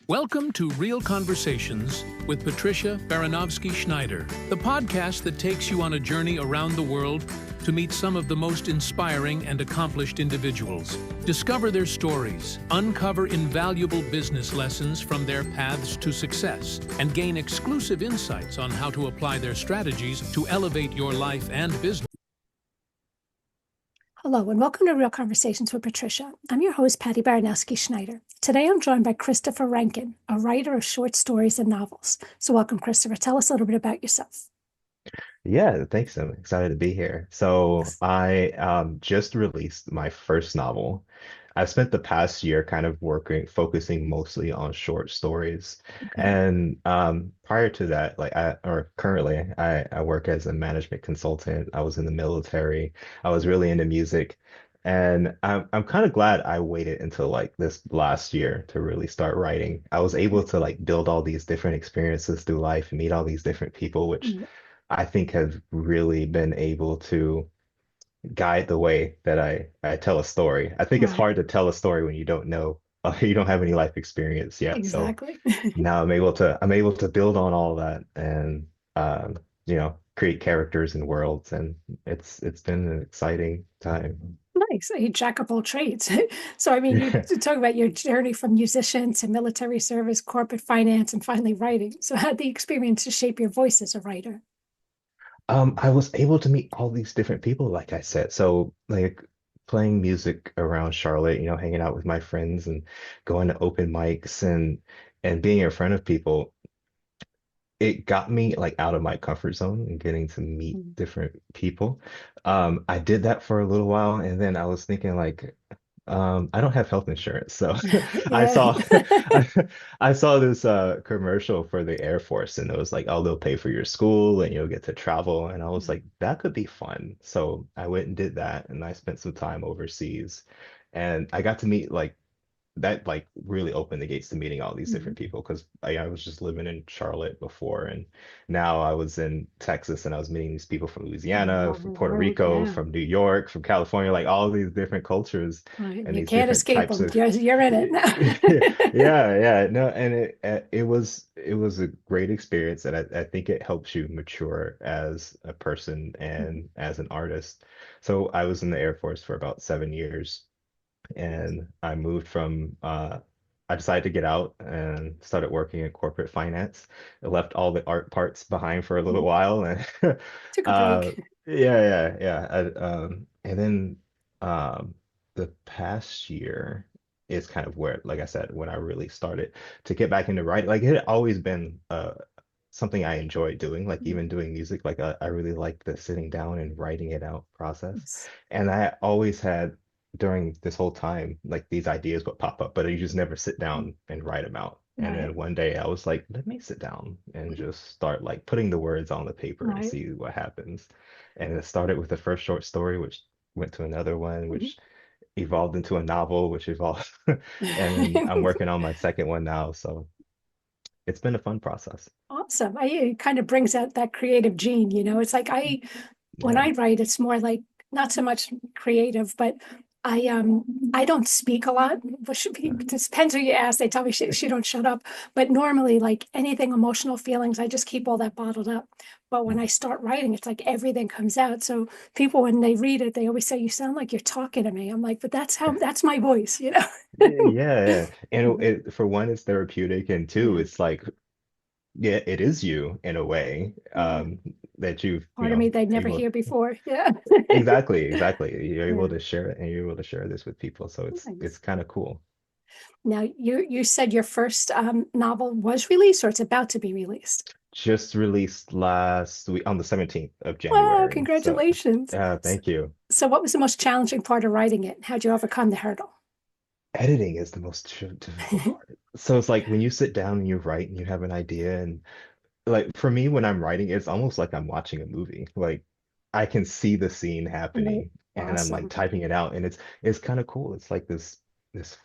Welcome to Real Conversations with Patricia Baranovsky-Schneider, the podcast that takes you on a journey around the world to meet some of the most inspiring and accomplished individuals. Discover their stories, uncover invaluable business lessons from their paths to success, and gain exclusive insights on how to apply their strategies to elevate your life and business. Hello, and welcome to Real Conversations with Patricia. I'm your host, Patty Baranowski-Schneider. Today, I'm joined by Christopher Rankin, a writer of short stories and novels. So welcome, Christopher. Tell us a little bit about yourself. Yeah, thanks. I'm excited to be here. So I just released my first novel. I've spent the past year kind of focusing mostly on short stories. Okay. And prior to that, currently, I work as a management consultant. I was in the military. I was really into music. And I'm kind of glad I waited until like this last year to really start writing. I was able to like build all these different experiences through life, meet all these different people, which Mm, I think have really been able to guide the way that I tell a story. I think it's right, hard to tell a story when you don't know, you don't have any life experience yet. So exactly. now I'm able to build on all that and create characters and worlds, and it's been an exciting time. Nice. A jack of all trades. So, you talk about your journey from musician to military service, corporate finance, and finally writing. So, how did the experience to shape your voice as a writer? I was able to meet all these different people, like I said. So, like playing music around Charlotte, hanging out with my friends and going to open mics and being in front of people, it got me like out of my comfort zone and getting to meet Mm. different people. I did that for a little while, and then I was thinking like, I don't have health insurance, so I Yeah. saw I saw this commercial for the Air Force, and it was like, oh, they'll pay for your school and you'll get to travel, and I was like, that could be fun. So I went and did that, and I spent some time overseas, and I got to meet like that like really opened the gates to meeting all these Mhm. different people because I was just living in Charlotte before, and now I was in Texas and I was meeting these people from Louisiana, All from over the Puerto world, Rico, yeah. from New York, from California, like all these different cultures Right. and You these can't different escape types them. of You're in it now. yeah, no, and it was a great experience, and I think it helps you mature as a person and as an artist. So I was in the Air Force for about 7 years, and I decided to get out and started working in corporate finance. I left all the art parts behind for a little while, and Took a uh, break. yeah. And then um, the past year is kind of where, like I said, when I really started to get back into writing. Like it had always been something I enjoyed doing, like even doing music. Like I really liked the sitting down and writing it out process. Yes. And I always had during this whole time, like these ideas would pop up, but you just never sit down and write them out. And Right. then one day I was like, let me sit down and just start like putting the words on the paper and Right. see what happens. And it started with the first short story, which went to another one, which evolved into a novel, which evolved. And then I'm working on my second one now. So it's been a fun process. Awesome. It kind of brings out that creative gene, It's like when Yeah. I write, it's more like not so much creative, but I don't speak a lot. But should be, it depends who you ask. They tell me she don't shut up. But normally, like anything emotional feelings, I just keep all that bottled up. But when I start writing, it's like everything comes out. So people, when they read it, they always say, "You sound like you're talking to me." I'm like, but that's my voice. Yeah. And for one, it's therapeutic, and two, Yeah. it's like, yeah, it is you in a way, Yeah. that you've, Part of me they'd never able hear before. Yeah. exactly. You're Yeah. able to share it, and you're able to share this with people. So it's Nice. kind of cool. Now, you said your first novel was released or it's about to be released. Just released last week on the 17th of Oh, January. So, congratulations. thank you. So what was the most challenging part of writing it? How'd you overcome the hurdle? Editing is the most difficult part. So it's like when you sit down and you write and you have an idea, and like for me, when I'm writing, it's almost like I'm watching a movie. Like I can see the scene Right. happening and I'm like Awesome. typing it out, and it's kind of cool. It's like this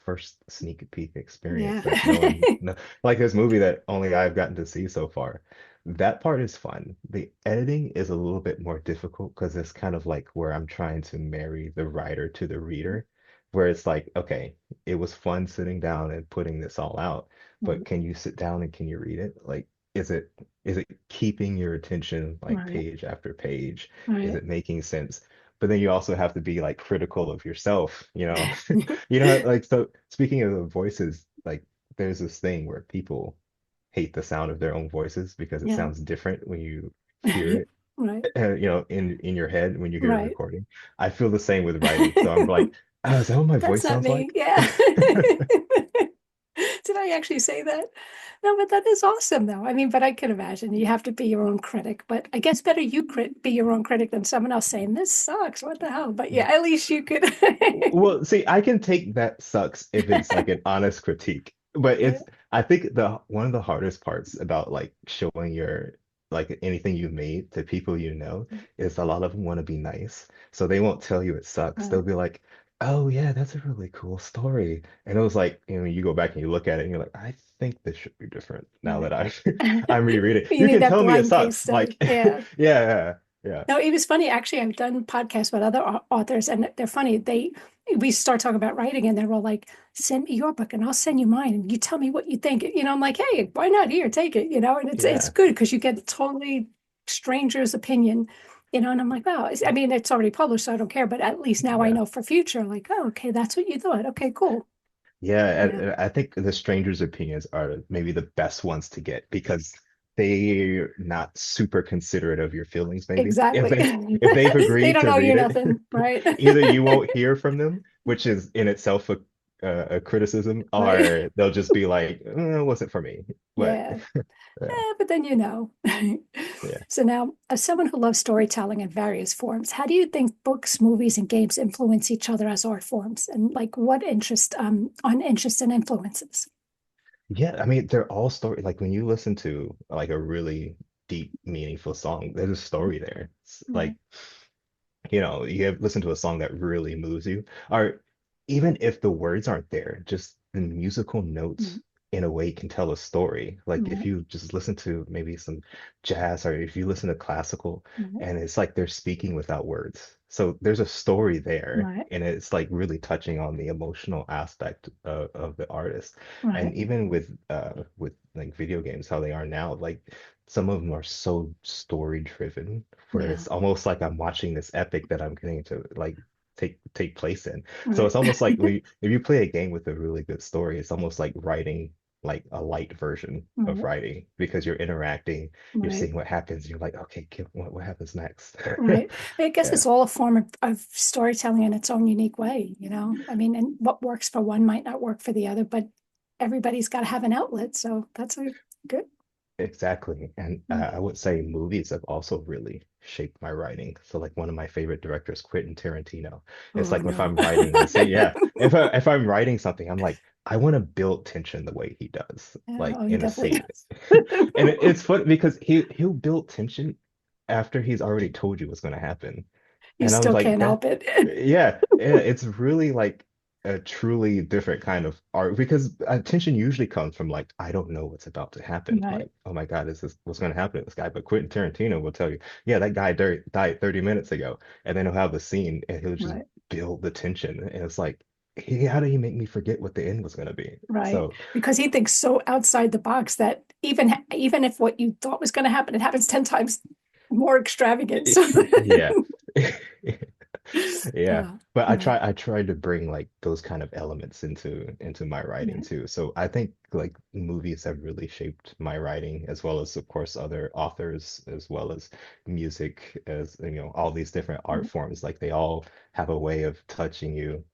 first sneak peek experience Yeah. that no one no, like this movie that only I've gotten to see so far. That part is fun. The editing is a little bit more difficult because it's kind of like where I'm trying to marry the writer to the reader, where it's like, okay, it was fun sitting down and putting this all out, but can you sit down and can you read it? Like, is it is it keeping your attention like Right. page after page? Is Right. it making sense? But then you also have to be like critical of yourself, you know? You know, like so speaking of the voices, like there's this thing where people hate the sound of their own voices because it Yeah. sounds different when you hear it, Right. you know, in your head when you hear a Right. recording. I feel the same with writing. So I'm like, oh, is that what my That's voice not sounds me. like? Yeah. Did I actually say that? No, but that is awesome, though. I mean, but I can imagine you have to be your own critic. But I guess better you be your own critic than someone else saying this sucks. What the hell? But yeah, at least you could. Well, see, I can take that sucks if it's like an honest critique, but Yeah. I think the one of the hardest parts about like showing your like anything you made to people you know is a lot of them want to be nice. So they won't tell you it sucks. They'll Right. be like, "Oh yeah, that's a really cool story." And it was like, you know, you go back and you look at it and you're like, "I think this should be different now Right. that I'm rereading." You You need can that tell me it blind case sucks. study. Like, Yeah. yeah, yeah, No, it was funny. Actually, I've done podcasts with other authors, and they're funny. We start talking about writing, and they're all like, "Send me your book, and I'll send you mine, and you tell me what you think." I'm like, "Hey, why not? Here, take it." And it's yeah, good because you get a totally stranger's opinion. And I'm like, "Wow." I mean, it's already published, so I don't care. But at least now I yeah. know for future. Like, oh, okay, that's what you thought. Okay, cool. Yeah, Yeah, I think the strangers' opinions are maybe the best ones to get because they're not super considerate of your feelings, maybe. exactly. If they've They agreed don't to owe you read it, nothing, right? either you won't hear from them, which is in itself a criticism, Right. or they'll just be like, it wasn't for me. But Yeah. yeah, But then you know. yeah. So now, as someone who loves storytelling in various forms, how do you think books, movies, and games influence each other as art forms? And like what interest and influences? Yeah, I mean, they're all story. Like when you listen to like a really deep, meaningful song, there's a story there. It's Right. like you know, you have listen to a song that really moves you, or even if the words aren't there, just the musical Mm, notes in a way can tell a story. Like if right. you just listen to maybe some jazz, or if you listen to classical, Right. and it's like they're speaking without words. So there's a story there, Right. and it's like really touching on the emotional aspect of the artist. And Right. even with like video games, how they are now, like some of them are so story driven where Yeah. it's almost like I'm watching this epic that I'm getting to like take place in. So Right. it's almost like if you play a game with a really good story, it's almost like writing like a light version of Right. writing because you're interacting, you're Right. seeing what happens, you're like, okay, what happens next? Right. I guess Yeah, it's all a form of storytelling in its own unique way. I mean, and what works for one might not work for the other, but everybody's got to have an outlet. So that's a good. exactly. And I would say movies have also really shaped my writing. So like one of my favorite directors, Quentin Tarantino. It's Oh like if no. I'm writing and say, yeah, if I'm writing something, I'm like, I want to build tension the way he does, Yeah, like oh, he in a definitely scene. does. And it's fun because he'll build tension after he's already told you what's going to happen. You And I was still like, can't that, help it. yeah, it's really like a truly different kind of art because attention usually comes from like, I don't know what's about to happen. Right, Like, oh my God, this is what's going to happen to this guy. But Quentin Tarantino will tell you, yeah, that guy died 30 minutes ago. And then he'll have the scene and he'll just right, build the tension. And it's like, how did he make me forget what the end was going to be? right. So, Because he thinks so outside the box that even if what you thought was going to happen, it happens 10 times more extravagant. So yeah. Yeah, but yeah, I tried to bring like those kind of elements into my writing yeah, too. So I think like movies have really shaped my writing as well as of course other authors as well as music as you know all these different art yeah. forms like they all have a way of touching you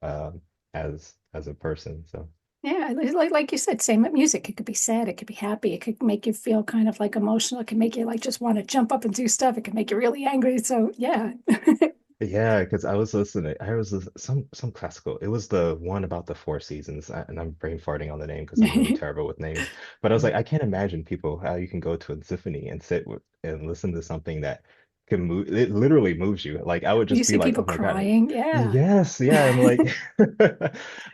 as a person. So Yeah, like you said, same with music. It could be sad, it could be happy, it could make you feel kind of like emotional, it can make you like just want to jump up and do stuff, it can make you really angry. So yeah. yeah, because I was some classical. It was the one about the four seasons, and I'm brain farting on the name because I'm really terrible with names. But I was like, I can't imagine people how you can go to a symphony and sit with and listen to something that can move. It literally moves you. Like I would You just be see like, people oh my God, crying. Yeah. yes, yeah. I'm like,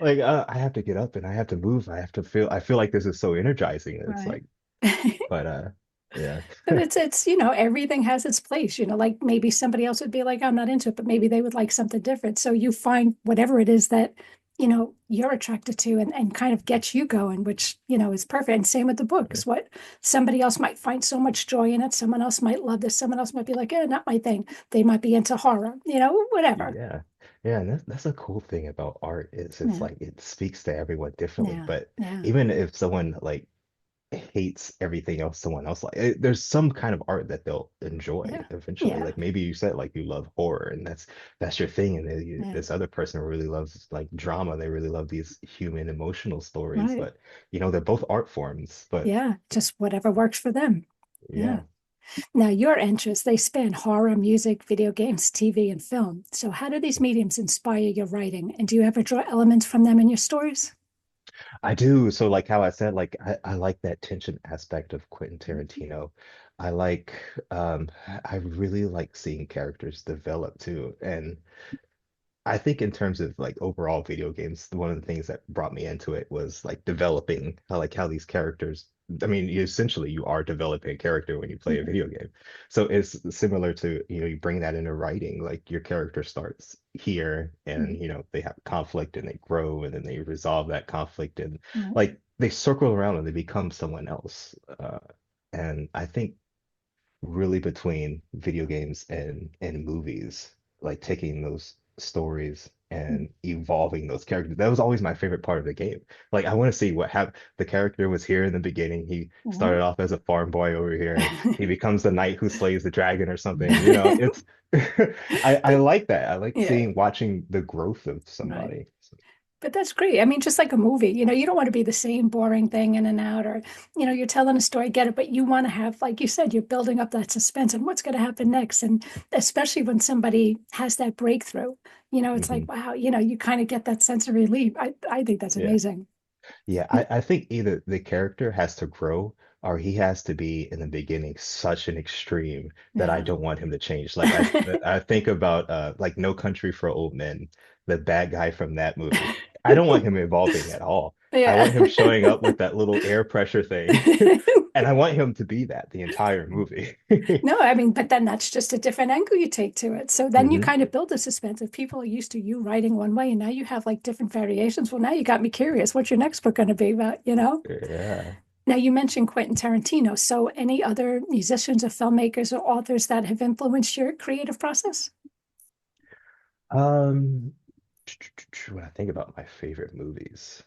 like I have to get up and I have to move. I have to feel. I feel like this is so energizing. It's Right. like, but yeah, But it's everything has its place, like maybe somebody else would be like, I'm not into it, but maybe they would like something different. So you find whatever it is that you're attracted to and kind of gets you going, which, is perfect. And same with the books. What somebody else might find so much joy in it. Someone else might love this. Someone else might be like, not my thing. They might be into horror, whatever. Yeah. Yeah, and that's a cool thing about art is it's Yeah. like it speaks to everyone differently. Yeah. But Yeah. even if someone like hates everything else someone else like there's some kind of art that they'll enjoy Yeah. eventually. Yeah. Like maybe you said like you love horror and that's your thing, and then Yeah. this other person really loves like drama. They really love these human emotional stories, Right. but they're both art forms. But Yeah. Just whatever works for them. Yeah. yeah. Now, your interests, they span horror, music, video games, TV, and film. So, how do these mediums inspire your writing? And do you ever draw elements from them in your stories? I do. So like how I said, like I like that tension aspect of Quentin Tarantino. I like I really like seeing characters develop too. And I think in terms of like overall video games, one of the things that brought me into it was like developing how these characters, I mean, you are developing a character when you play a Mhm. video game. So it's similar to, you bring that into writing, like your character starts here and, Mhm. they have conflict and they grow and then they resolve that conflict and Right. like they circle around and they become someone else. And I think really between video games and movies, like taking those stories Mhm. and evolving those characters. That was always my favorite part of the game. Like I want to see what happened. The character was here in the beginning. He Right. started off as a farm boy over here, and he becomes the knight who slays the dragon or something. It's I like that. I like Yeah. watching the growth of Right. somebody. But that's great. I mean, just like a movie, you don't want to be the same boring thing in and out, or, you're telling a story, get it, but you want to have, like you said, you're building up that suspense and what's going to happen next. And especially when somebody has that breakthrough, it's Hmm. like, wow, you kind of get that sense of relief. I think that's Yeah. amazing. Yeah, I think either the character has to grow or he has to be in the beginning such an extreme that I Yeah. don't want him to change. Like I think about like No Country for Old Men, the bad guy from that movie. I don't want him evolving at all. I Yeah. want him showing up with that little air pressure thing. And I want him to be that the entire movie. No, I mean, but then that's just a different angle you take to it. So then you Hmm. kind of build the suspense. If people are used to you writing one way and now you have like different variations, well, now you got me curious. What's your next book going to be about? Yeah. Now you mentioned Quentin Tarantino. So any other musicians or filmmakers or authors that have influenced your creative process? Um, when I think about my favorite movies.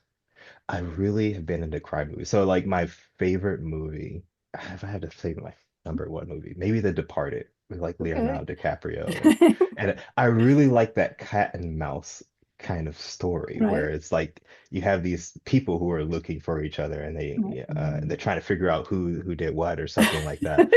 I really have been into crime movies. So like my favorite movie, if I had to say my number one movie, maybe The Departed with like Okay. Leonardo DiCaprio and I really like that cat and mouse kind of story where Right. it's like you have these people who are looking for each other and they're trying to figure out who did what or something like that.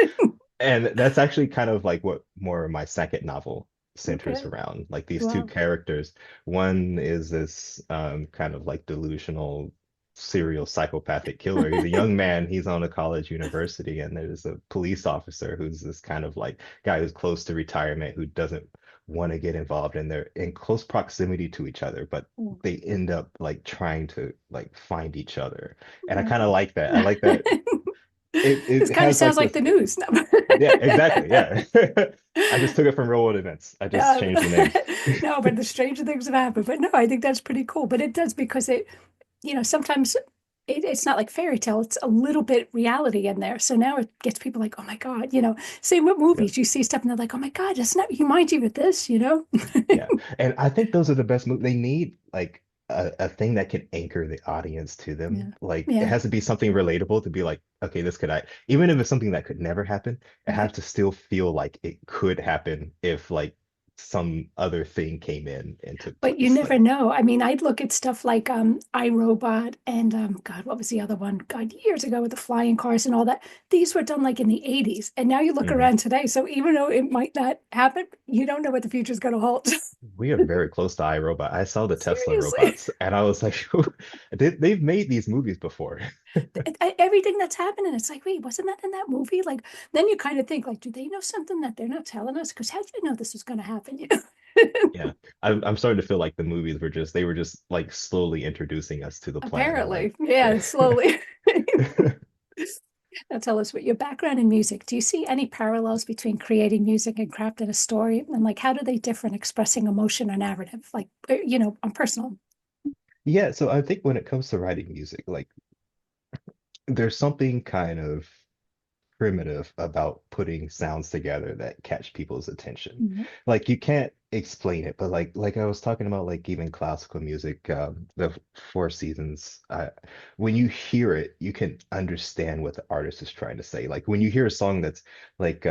And that's actually kind of like what more of my second novel centers Okay. around. Like these two Wow. characters. One is this kind of like delusional serial psychopathic killer. He's a young man, he's on a college university, and there's a police officer who's this kind of like guy who's close to retirement who doesn't want to get involved, and they're in close proximity to each other, but they end up like trying to like find each other. And I kind of like that. I like that This it kind of has sounds like like this. the news. Yeah, exactly. Yeah. I just took it from real world events. I just Um, changed the names. no, but the stranger things have happened. But no, I think that's pretty cool. But it does because sometimes it's not like fairy tale. It's a little bit reality in there. So now it gets people like, oh my God, same with Yeah. movies. You see stuff and they're like, oh my God, doesn't that remind you of this? Yeah. And I think those are the best movies. They need like a thing that can anchor the audience to Yeah. them. Like it Yeah. has to be something relatable to be like, okay, even if it's something that could never happen, it has Right. to still feel like it could happen if like some other thing came in and took But you place. never Like, know. I mean, I'd look at stuff like iRobot and God, what was the other one? God, years ago with the flying cars and all that. These were done like in the 80s. And now you look mhm. around today. So even though it might not happen, you don't know what the future's going to hold. We are very close to iRobot. I saw the Tesla Seriously. robots and I was like, they've made these movies before. Everything that's happening, it's like, wait, wasn't that in that movie? Like, then you kind of think, like, do they know something that they're not telling us? Because how do you know this was going to happen? Yeah. I'm starting to feel like the movies they were just like slowly introducing us to the planet. Like, Apparently, yeah, yeah. slowly. Now tell us what your background in music. Do you see any parallels between creating music and crafting a story? And like, how do they differ in expressing emotion or narrative? Like, on personal. Yeah, so I think when it comes to writing music, like there's something kind of primitive about putting sounds together that catch people's attention. Mhm. Like you can't explain it, but like I was talking about, like even classical music, the Four Seasons, when you hear it, you can understand what the artist is trying to say. Like when you hear a song that's like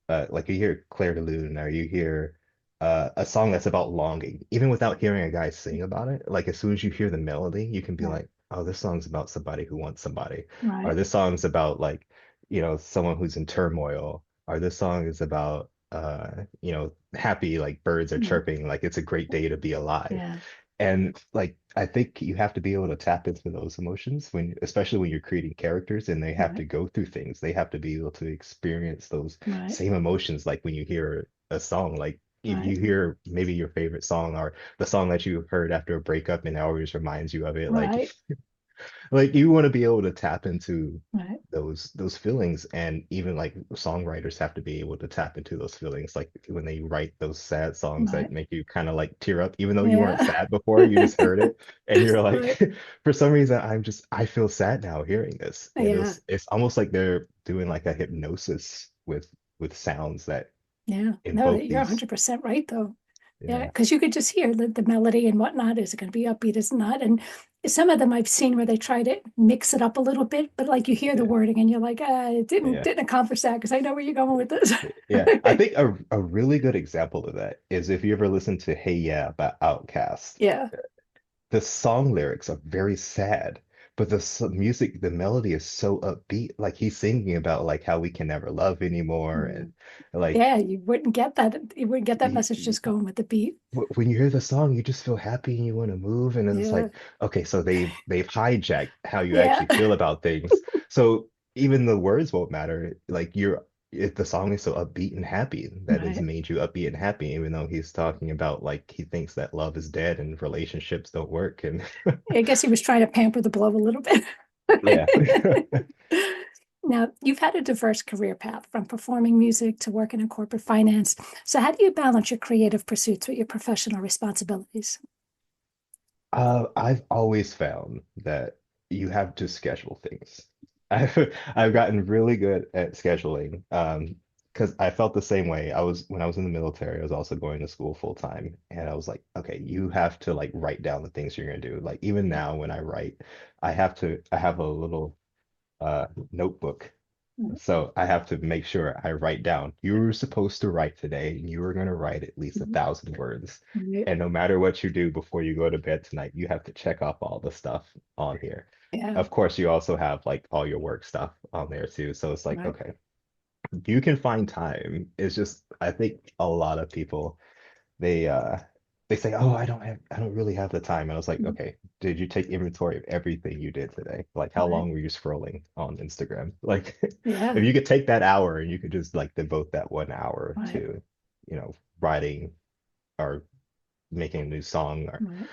like you hear Claire de Lune, or you hear a song that's about longing, even without hearing a guy sing about it, like as soon as you hear the melody, you can be Right, like, oh, this song's about somebody who wants somebody, or right, this song's about like someone who's in turmoil, or this song is about happy, like birds are yeah, chirping, like it's a great day to be alive. yeah, And like I think you have to be able to tap into those emotions when, especially when you're creating characters and they have to right, go through things. They have to be able to experience those right, same emotions like when you hear a song. Like if right, you hear maybe your favorite song or the song that you heard after a breakup and it always reminds you of it, right, like you want to be able to tap into right, those feelings, and even like songwriters have to be able to tap into those feelings, like when they write those sad songs that right. make you kind of like tear up even though you weren't Yeah, sad before, you just heard it and you're right. like for some reason I feel sad now hearing this, and Yeah, it's almost like they're doing like a hypnosis with sounds that yeah. No, invoke you're these. 100% right, though. Yeah, Yeah, because you could just hear the melody and whatnot. Is it going to be upbeat? Is it not? And some of them I've seen where they try to mix it up a little bit, but like you hear the yeah, wording and you're like, it didn't yeah. didn't accomplish that because I know where you're going with this. Yeah, I think a really good example of that is if you ever listen to Hey Yeah by Outkast. Yeah. The song lyrics are very sad, but music, the melody is so upbeat. Like he's singing about like how we can never love anymore, Yeah. and like Yeah, you wouldn't get that. You wouldn't get that y- message y- just going with the beat. when you hear the song, you just feel happy and you want to move, and it's Yeah. like, okay, so they've hijacked how you Yeah. actually feel about things. So even the words won't matter. Like you're if the song is so upbeat and happy, that has Right. made you upbeat and happy, even though he's talking about like he thinks that love is dead and relationships don't work, and I guess he was trying to pamper the blow a little bit. yeah. Now, you've had a diverse career path from performing music to working in corporate finance. So, how do you balance your creative pursuits with your professional responsibilities? I've always found that you have to schedule things. I've gotten really good at scheduling. Because I felt the same way. When I was in the military, I was also going to school full time, and I was like, okay, you have to like write down the things you're gonna do. Like even now when I write, I have a little notebook. So I have to make sure I write down, you were supposed to write today, and you were going to write at least 1,000 words. Right. And no matter what you do before you go to bed tonight, you have to check off all the stuff on here. Yeah. Of course, you also have like all your work stuff on there too. So it's like, Right. okay, you can find time. It's just, I think a lot of people they uh they say, "Oh, I don't really have the time." And I was like, "Okay, did you take inventory of everything you did today? Like how Right. long were you scrolling on Instagram? Like Yeah. if you could take that hour and you could just like devote that 1 hour Right. to, writing or making a new song or Right.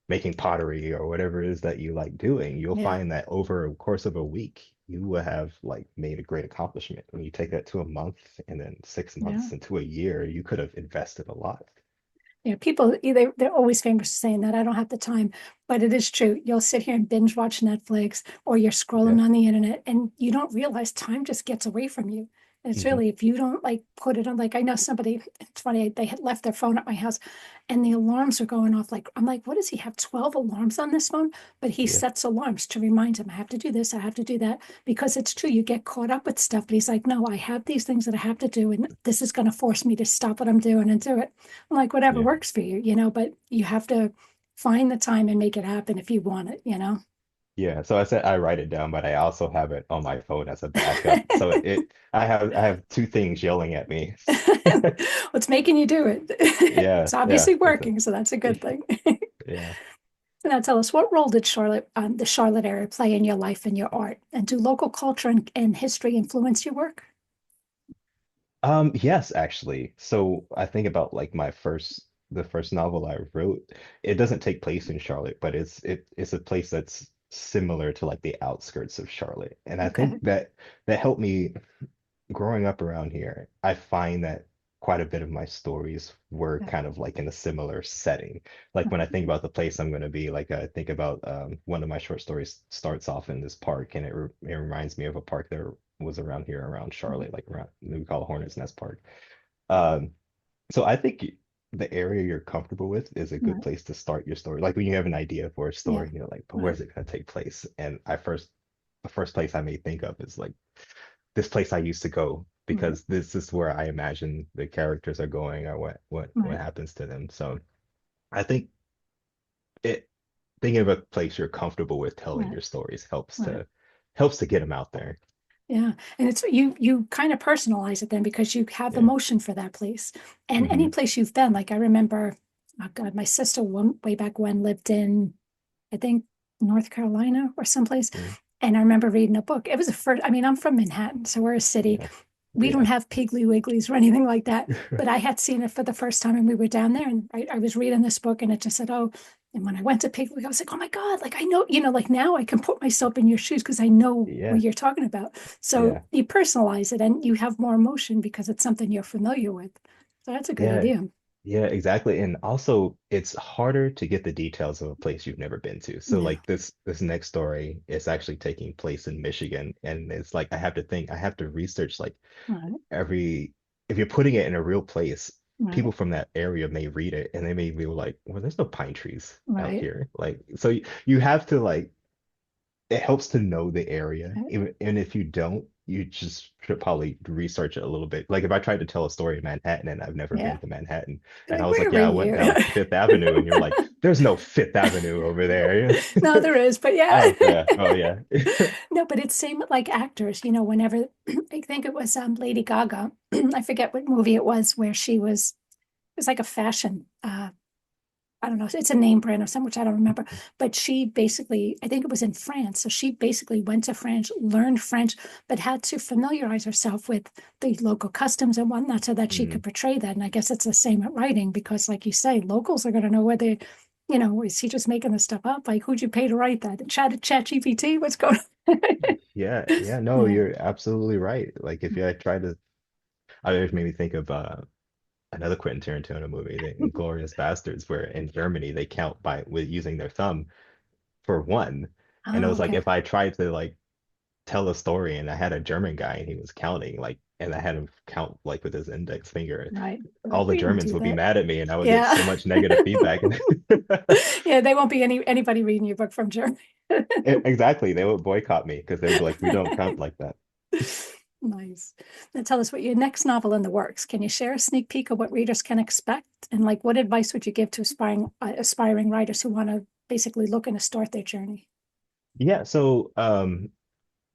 making pottery or whatever it is that you like doing, you'll Yeah. find that over a course of a week, you will have like made a great accomplishment. When you take that to a month and then six Yeah. months into a year, you could have invested a lot. Yeah, people they're always famous for saying that I don't have the time, but it is true. You'll sit here and binge watch Netflix or you're Yeah. scrolling on the internet and you don't realize time just gets away from you. And it's Hmm. really if you don't like put it on, like I know somebody, it's funny, they had left their phone at my house and the alarms are going off. Like I'm like, what does he have 12 alarms on this phone? But he Yeah. sets alarms to remind him, I have to do this, I have to do that. Because it's true, you get caught up with stuff. But he's like, no, I have these things that I have to do, and this is going to force me to stop what I'm doing and do it. Like whatever Yeah. works for you, but you have to find the time and make it happen if you want it. Yeah. So I said I write it down, but I also have it on my phone as a backup. So I have two things yelling at me. What's making you do it? Yeah. It's Yeah. obviously working, so that's a good thing. Yeah. Now tell us, what role did the Charlotte area play in your life and your art? And do local culture and history influence your work? Yes, actually. So I think about like the first novel I wrote. It doesn't take place in Charlotte, but it's a place that's similar to like the outskirts of Charlotte. And I think Okay. that helped me growing up around here. I find that quite a bit of my stories were Yeah. kind of like in a similar setting. Like when I think about the place I'm going to be, like I think about one of my short stories starts off in this park, and it reminds me of a park that was around here around Charlotte, like around we call it Hornets Nest Park. Um, so I think the area you're comfortable with is a good Right. place to start your story. Like when you have an idea for a Yeah. story, you're like, but Right. where's it going to take place? And the first place I may think of is like this place I used to go Right. because this is where I imagine the characters are going or what Right. happens to them. So I think it thinking of a place you're comfortable with telling Right. your stories Right. helps to get them out there. Yeah. And it's you kind of personalize it then because you have Yeah. emotion for that place. And any Hmm. place you've been, like I remember, oh God, my sister one way back when lived in, I think, North Carolina or someplace. Hmm. And I remember reading a book. It was the first, I mean, I'm from Manhattan, so we're a city. Yeah. We don't Yeah. have Piggly Wigglies or anything like that, but I had seen it for the first time and we were down there and I was reading this book and it just said, oh, and when I went to Piggly, I was like, oh my God, like I know, like now I can put myself in your shoes because I know what Yeah. you're talking about. So Yeah. you personalize it and you have more emotion because it's something you're familiar with. So that's a good Yeah. idea. Yeah, exactly. And also it's harder to get the details of a place you've never been to. So Yeah. like this next story is actually taking place in Michigan. And it's like I have to research like Right. every if you're putting it in a real place, Right. people from that area may read it and they may be like, well, there's no pine trees out Right. here. Like so you have to like it helps to know the area. Right. Even, and if you don't, you just should probably research it a little bit. Like if I tried to tell a story in Manhattan and I've never Yeah. been to Manhattan, You're and I like, was like, where are yeah, I went you? down Fifth Avenue, and you're like, there's no Fifth Avenue over there. No, there is, but yeah. Oh yeah, oh yeah. No, but it's same with like actors, whenever I think it was Lady Gaga. I forget what movie it was where it was like a fashion I don't know, it's a name brand or something, which I don't remember. But she basically, I think it was in France. So she basically went to France, learned French, but had to familiarize herself with the local customs and whatnot so that she Mhm. could portray that. And I guess it's the same at writing because, like you say, locals are going to know whether, is he just making this stuff up? Like, who'd you pay to write that? Chat GPT? What's going on? Yeah, yeah, no, Yeah. you're absolutely right. Like if you try to, I it made me think of another Quentin Tarantino movie, the Inglourious Bastards, where in Germany they count by with using their thumb for one. And it Oh, was like okay. if I tried to like tell a story and I had a German guy and he was counting like and I had him count like with his index finger, Right. all Right. the We don't Germans do would be that. mad at me and I would get Yeah. so much negative feedback. And Yeah, they won't be anybody reading your book from Germany. exactly, they would boycott me because they would be like, we don't count like that. Nice. Now tell us what your next novel in the works. Can you share a sneak peek of what readers can expect? And like what advice would you give to aspiring writers who want to basically look and start their journey? Yeah, so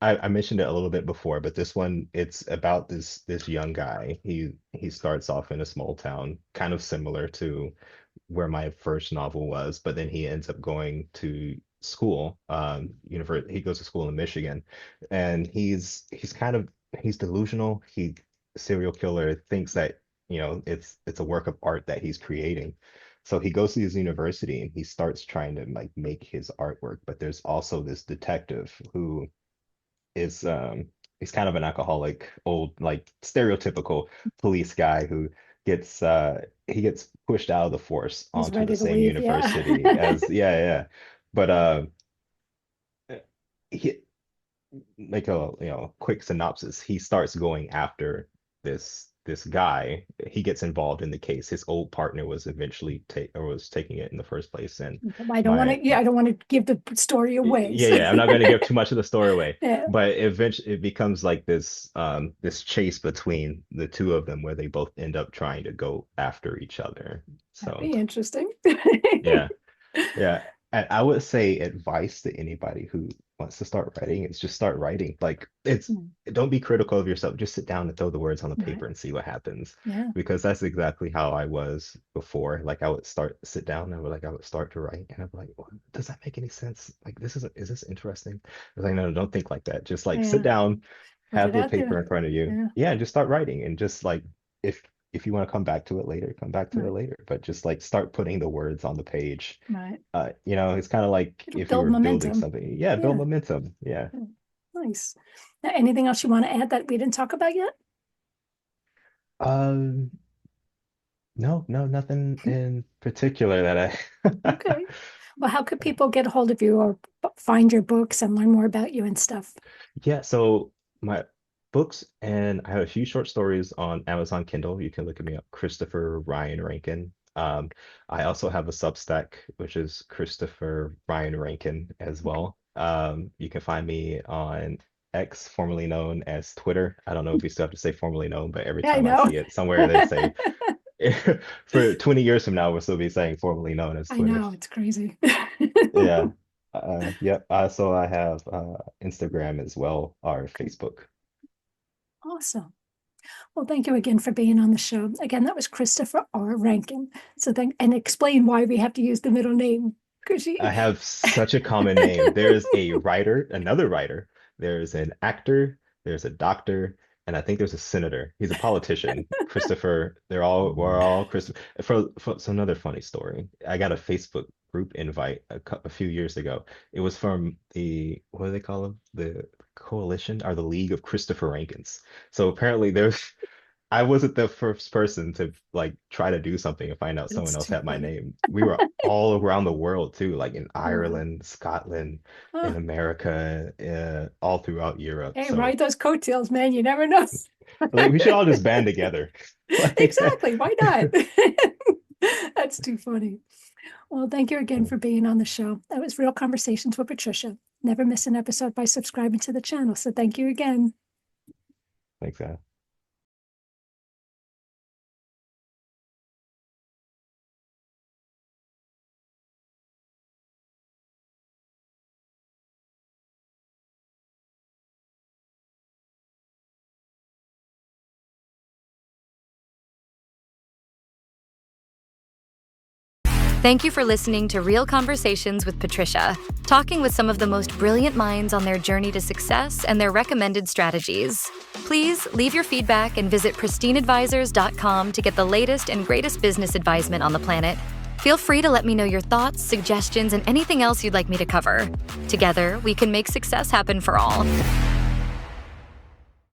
I mentioned it a little bit before, but this one it's about this young guy. He starts off in a small town, kind of similar to where my first novel was, but then he ends up going to school, university. He goes to school in Michigan, and he's kind of he's delusional. He serial killer thinks that it's a work of art that he's creating. So he goes to his university and he starts trying to like make his artwork, but there's also this detective who is he's kind of an alcoholic, old, like stereotypical police guy who he gets pushed out of the force He's onto the ready to same leave. Yeah. university as yeah, yeah. But he like a quick synopsis, he starts going after this guy. He gets involved in the case. His old partner was eventually take or was taking it in the first place. And I don't want my to, yeah, I don't want to give the story away. yeah, So. yeah, I'm not going to give too much of the story away, Yeah. but eventually it becomes like this chase between the two of them where they both end up trying to go after each other. That'd So be interesting. yeah, yeah. And I would say advice to anybody who wants to start writing is just start writing. Like Hmm. don't be critical of yourself. Just sit down and throw the words on the Right. paper and see what happens. Yeah. Because that's exactly how I was before. Like I would sit down and I would start to write and I'd be like, well, does that make any sense? Like is this interesting? I was like, no, don't think like that. Just like sit Yeah. down, Put have it the out paper there. in front of you. Yeah. Yeah, and just start writing and just like if if you want to come back to it later, come back to it Right. later. But just like start putting the words on the page. Right. It's kind of like It'll if you build were building momentum. something. Yeah, build Yeah. momentum. Yeah. Yeah. Nice. Now, anything else you want to add that we didn't talk about yet? Um, No, no, nothing in particular that I. Okay. Well, how could people get a hold of you or find your books and learn more about you and stuff? Yeah, so my books and I have a few short stories on Amazon Kindle. You can look at me up, Christopher Ryan Rankin. I also have a Substack, which is Christopher Ryan Rankin as well. You can find me on X, formerly known as Twitter. I don't know if you still have to say formerly known, but every Yeah, I time I know. see it somewhere, they say for 20 years from now, we'll still be saying formerly known as I Twitter. know, it's crazy. Yeah. Yep. So I have Instagram as well, or Facebook. Awesome. Well, thank you again for being on the show. Again, that was Christopher R. Rankin. So thank and explain why we have to use the middle name. Because she I have such a common name. There's a writer, another writer. There's an actor. There's a doctor, and I think there's a senator. He's a politician. Christopher. We're all Christopher. So another funny story. I got a Facebook group invite a few years ago. It was from the what do they call them? The coalition or the League of Christopher Rankins. So apparently there's I wasn't the first person to like try to do something and find out someone That's else too had my funny. name. We were all around the world too, like in Oh, wow. Ireland, Scotland, in Oh, America, all throughout Europe. hey, So ride those coattails, man. You never know. like we should all just band together. Like Exactly. Why not? That's too funny. Well, thank you again for being on the show. That was Real Conversations with Patricia. Never miss an episode by subscribing to the channel. So thank you again. thanks, guys. Thank you for listening to Real Conversations with Patricia, talking with some of the most brilliant minds on their journey to success and their recommended strategies. Please leave your feedback and visit pristineadvisors.com to get the latest and greatest business advisement on the planet. Feel free to let me know your thoughts, suggestions, and anything else you'd like me to cover. Together, we can make success happen for all.